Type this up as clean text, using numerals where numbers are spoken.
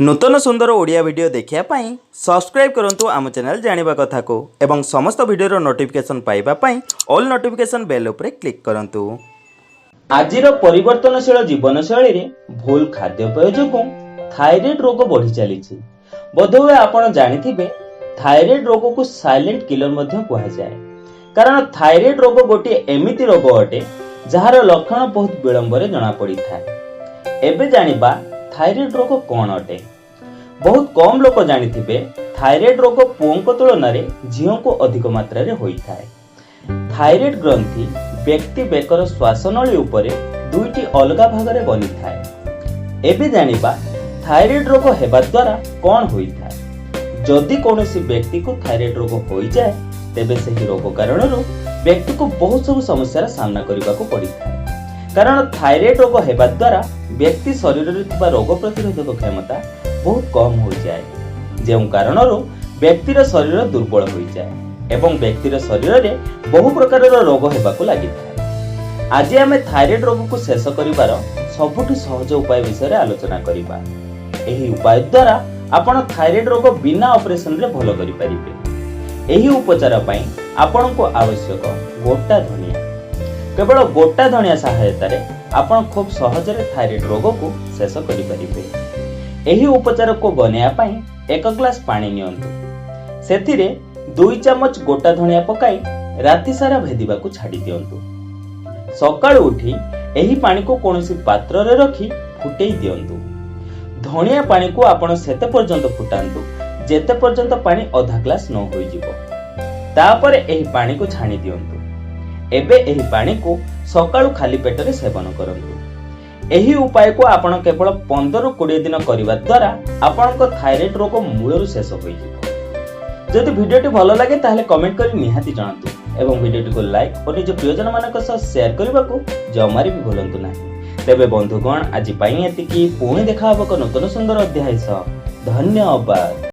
नूतन सुंदर ओडिया वीडियो देखिया पाई सब्सक्राइब करंतु आम चैनल जानिबा कथा को एवं समस्त वीडियो नोटिफिकेशन पाइबा पाई ऑल नोटिफिकेशन बेल उपरे क्लिक करंतु। आजिर परिवर्तनशील जीवन शैली रे भूल खाद्यपेय जोगु थायराइड रोग बढ़ी चलीछि। बोधहुए आपण जानिथिबे थायराइड रोग को साइलेंट किलर मध्य कहा जाए, कारण थायराइड रोग गोटे एमिति रोग अटे जहार लक्षण बहुत विलंब रे जणा पड़ी थाए। एबे जानिबा थायराइड रोग कौन अटे। बहुत कम लोक जानिथिबे थायराइड रोग पुओं तुलन में झीओं को अधिक मात्रा रे होई थाए। थायराइड ग्रंथि व्यक्ति बेकर श्वासनली उपरे दुईटी अलगा भाग रे बनी थाए। एबे जानिबा थायराइड रोग हेबा द्वारा कौन होई थाए। जदि कोनोसी व्यक्ति को थायराइड रोग होई जाए तेबे सही रोग कारणरू व्यक्ति को बहुत सब समस्यार सामना करने को पड़ी थाए, कारण थायराइड रोग हेबा द्वारा व्यक्ति शरीर रे थिबा रोग प्रतिरोधक क्षमता बहुत कम हो जाए, जेउ कारणरू व्यक्तिर शरीर दुर्बल हो जाए एवं व्यक्तिर शरीर रे बहु प्रकार रोग हेबाकु लागि थाए। आज आमे थायराइड रोग को शेष करिवार सबुठु सहज उपाय विषय रे आलोचना करिबा। एही उपाय द्वारा आपण थायराइड रोग बिना ऑपरेशन रे भलो करि परिबे। एही उपचार पई आपण को आवश्यक गोटा धनिया। केवल गोटा धनिया सहायता रे आपण खूब सहज रे थायराइड रोग को शेष करि परिबे। एही उपचार को बनाया पाई 1 ग्लास पानी नियंतु। सेथिरे 2 चम्मच गोटा धनिया पकाई राति सारा भेदिबा को छाडी दियंतु। सकाळु उठी एही पानी को कोनोसी पात्र रे रखी फुटेई दियंतु। धनिया पानी को आपण सेते पर्यंत फुटांतु जेते पर्यंत पानी आधा ग्लास न होई जिवो। तापर एही पानी को छाणी दियंतु। एबे एही पानी को सकाळु खाली पेट रे सेवन करंतु। एही उपाय को आपण केवल 15-20 दिन करिबा द्वारा आपण को थायराइड रोग मूलरु शेष होई जिवो। जदि वीडियोटी भलो लागे ताहले कमेंट करी निहाती जणातु एवं वीडियोटी को लाइक और निज प्रियजन मानक सह शेयर करबा को जमारी भी भूलंतु नाही। तेबे बंधुगण आज पाई एतिकी पुणी देखा हबक नूतन सुंदर अध्याय सह। धन्यवाद।